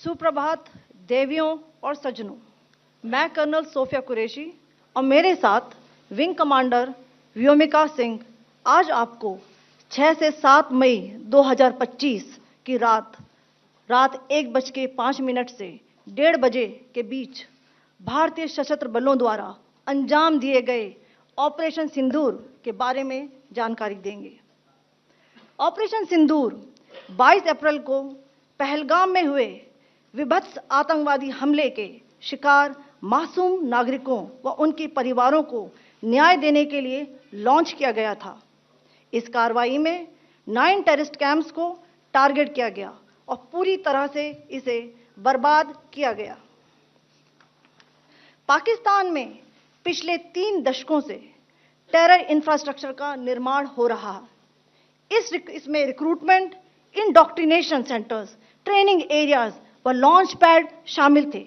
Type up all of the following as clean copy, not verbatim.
सुप्रभात देवियों और सज्जनों, मैं कर्नल सोफिया कुरैशी और मेरे साथ विंग कमांडर व्योमिका सिंह आज आपको 6 से 7 मई 2025 की रात 1:05 से 1:30 बजे के बीच भारतीय सशस्त्र बलों द्वारा अंजाम दिए गए ऑपरेशन सिंदूर के बारे में जानकारी देंगे। ऑपरेशन सिंदूर 22 अप्रैल को पहलगाम में हुए विभत्स आतंकवादी हमले के शिकार मासूम नागरिकों व उनके परिवारों को न्याय देने के लिए लॉन्च किया गया था। इस कार्रवाई में 9 टेररिस्ट कैंप्स को टारगेट किया गया और पूरी तरह से इसे बर्बाद किया गया। पाकिस्तान में पिछले 3 दशकों से टेरर इंफ्रास्ट्रक्चर का निर्माण हो रहा है। इसमें recruitment, indoctrination centres, training areas व लॉन्च पैड शामिल थे,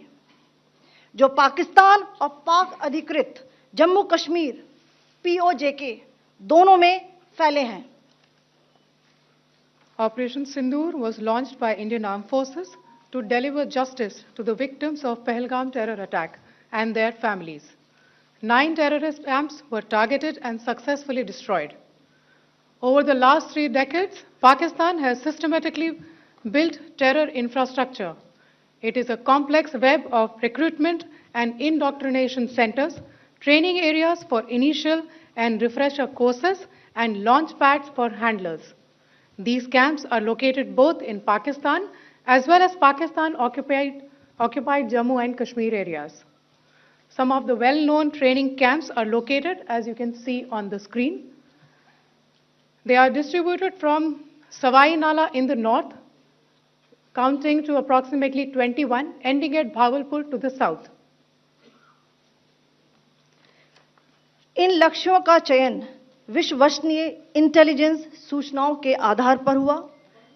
जो पाकिस्तान और पाक अधिकृत जम्मू कश्मीर POJK दोनों में फैले हैं। Operation Sindoor was launched by Indian Armed Forces to deliver justice to the victims of Pahalgam terror attack and their families. 9 terrorist camps were targeted and successfully destroyed. Over the last 3 decades, Pakistan has systematically built terror infrastructure. It is a complex web of recruitment and indoctrination centers, training areas for initial and refresher courses, and launch pads for handlers. These camps are located both in Pakistan as well as Pakistan-occupied Jammu and Kashmir areas. Some of the well-known training camps are located, as you can see on the screen. They are distributed from Savai Nala in the north, counting to approximately 21, ending at Bhagalpur to the south. इन लक्ष्यों का चयन विश्वसनीय intelligence सूचनाओं के आधार पर हुआ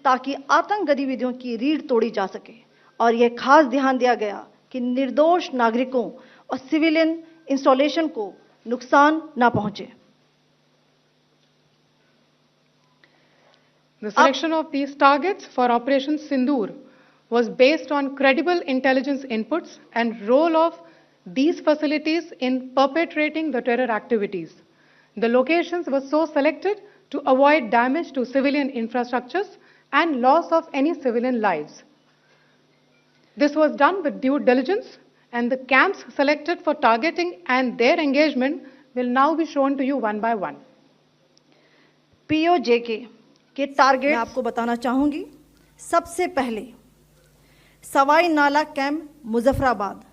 ताकि आतंक गतिविधियों की रीढ़ तोड़ी जा सके, और यह खास ध्यान दिया गया कि निर्दोष नागरिकों और सिविलियन इंस्टॉलेशन को नुकसान न पहुंचे। The selection of these targets for Operation Sindoor was based on credible intelligence inputs and role of these facilities in perpetrating the terror activities. The locations were so selected to avoid damage to civilian infrastructures and loss of any civilian lives. This was done with due diligence, and the camps selected for targeting and their engagement will now be shown to you one by one. POJK के target मैं आपको बताना चाहूंगी। सबसे पहले सवाई नाला camp Muzaffarabad,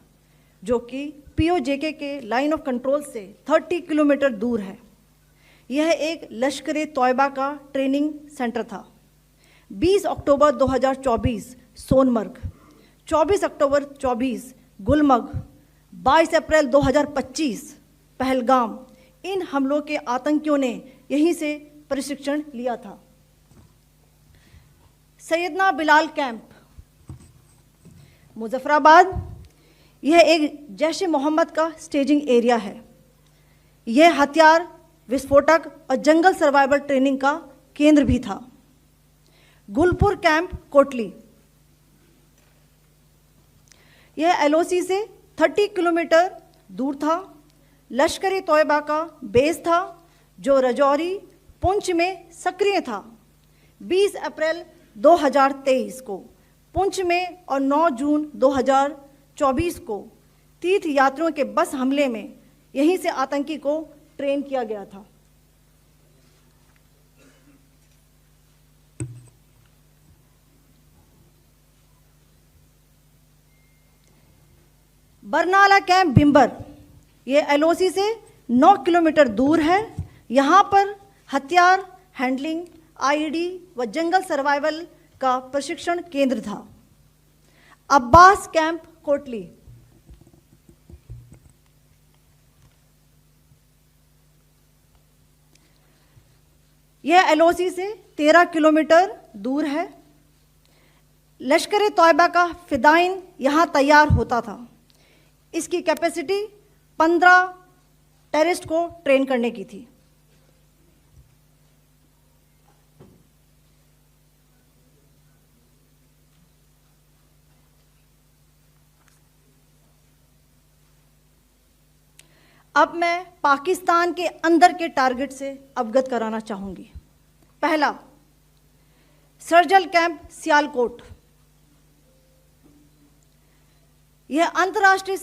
जो कि POJK के लाइन ऑफ कंट्रोल से 30 किलोमीटर दूर है। यह एक लश्कर तौयबा का ट्रेनिंग सेंटर था। 20 अक्टूबर 2024 सोनमर्ग, 24 अक्टूबर 24 गुलमर्ग, 22 अप्रैल 2025 पहलगाम, इन हमलों के आतंकियों ने यहीं से प्रशिक्षण लिया था। सैयदना बिलाल कैंप मुजफ्फराबाद, यह एक जैश ए मोहम्मद का स्टेजिंग एरिया है। यह हथियार, विस्फोटक और जंगल सर्वाइवल ट्रेनिंग का केंद्र भी था। गुलपुर कैंप कोटली, यह LOC से 30 किलोमीटर दूर था। लश्कर तौयबा का बेस था, जो रजौरी पुंछ में सक्रिय था। 20 अप्रैल 2023 को पुंछ में और 9 जून 2024 को तीर्थ यात्रियों के बस हमले में यहीं से आतंकी को ट्रेन किया गया था। बरनाला कैंप भिंबर, यह LOC से 9 किलोमीटर दूर है। यहाँ पर हथियार, हैंडलिंग, IED व जंगल सर्वाइवल का प्रशिक्षण केंद्र था। अब्बास कैंप कोटली, यह LOC से 13 किलोमीटर दूर है। लश्कर तौयबा का फिदाइन यहाँ तैयार होता था। इसकी कैपेसिटी 15 टेररिस्ट को ट्रेन करने की थी। अब मैं पाकिस्तान के अंदर के टारगेट से अवगत कराना चाहूंगी। पहला, सर्जिकल कैंप सियालकोट। यह अंतर्राष्ट्रीय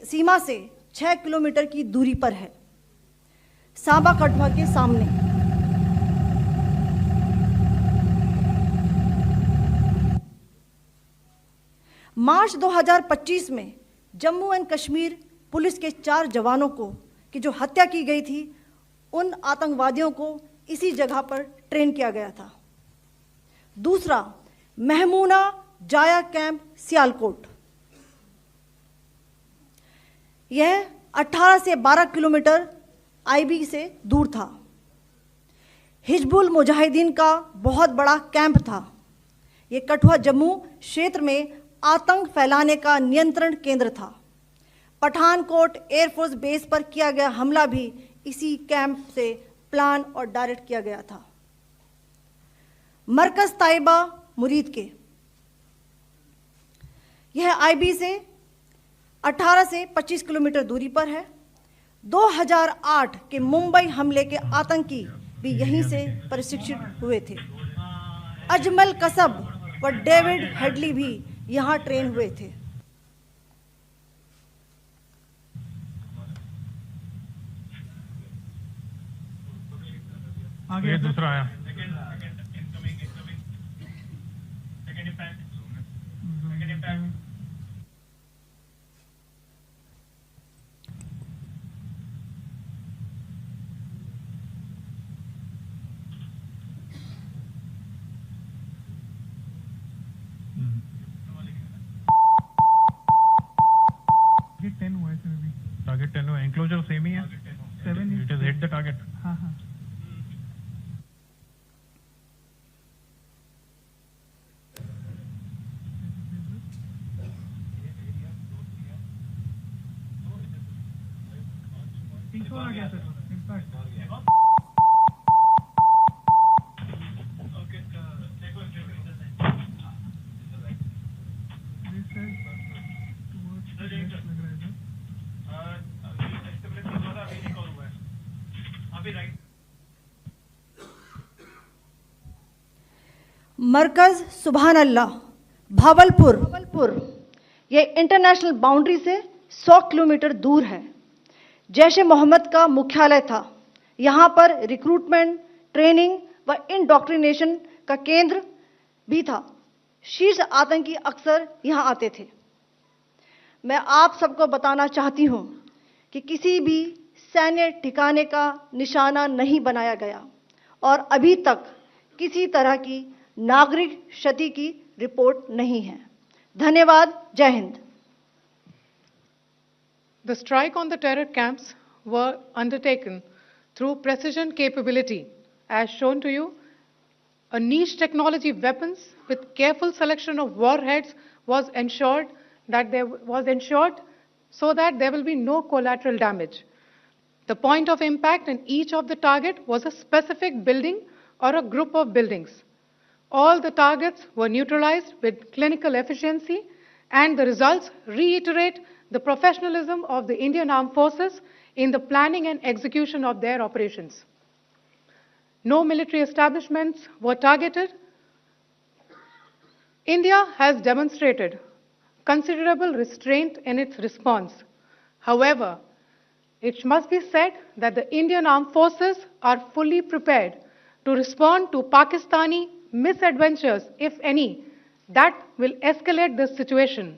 सीमा से 6 किलोमीटर की दूरी पर है, सांबा कठुआ के सामने। मार्च 2025 में जम्मू एंड कश्मीर पुलिस के 4 जवानों की जो हत्या की गई थी, उन आतंकवादियों को इसी जगह पर ट्रेन किया गया था। दूसरा, महमूना जाया कैंप सियालकोट। यह 18 से 12 किलोमीटर आईबी से दूर था। हिजबुल मुजाहिदीन का बहुत बड़ा कैंप था। यह कठुआ जम्मू क्षेत्र में आतंक फैलाने का नियंत्रण केंद्र था। पठानकोट एयरफोर्स बेस पर किया गया हमला भी इसी कैंप से प्लान और डायरेक्ट किया गया था। मरकज ताइबा मुरीद के, यह आईबी से 18 से 25 किलोमीटर दूरी पर है। 2008 के मुंबई हमले के आतंकी भी यहीं से प्रशिक्षित हुए थे। अजमल कसब व डेविड हेडली भी यहां ट्रेन हुए थे। आगे दूसरा आया। टारगेट 10 हुआ है सर अभी। टारगेट 10 हुआ, एंक्लोजर सेम ही है। 7 it is hit the target. हाँ हाँ। तीन आ गया सर इम्पैक्ट। मरकज सुभान अल्लाह भावलपुर, यह इंटरनेशनल बाउंड्री से 100 किलोमीटर दूर है। जैश ए मोहम्मद का मुख्यालय था। यहाँ पर रिक्रूटमेंट, ट्रेनिंग व इंडॉक्ट्रिनेशन का केंद्र भी था। शीर्ष आतंकी अक्सर यहाँ आते थे। मैं आप सबको बताना चाहती हूँ कि किसी भी सैन्य ठिकाने का निशाना नहीं बनाया गया और अभी तक किसी तरह की नागरिक क्षति की रिपोर्ट नहीं है। धन्यवाद। जय Hind. The strike on the terror camps were undertaken through precision capability, as shown to you. A niche technology weapons with careful selection of warheads was ensured so that there will be no collateral damage. The point of impact in each of the target was a specific building or a group of buildings. All the targets were neutralized with clinical efficiency, and the results reiterate the professionalism of the Indian Armed Forces in the planning and execution of their operations. No military establishments were targeted. India has demonstrated considerable restraint in its response. However, it must be said that the Indian Armed Forces are fully prepared to respond to Pakistani misadventures, if any, that will escalate this situation.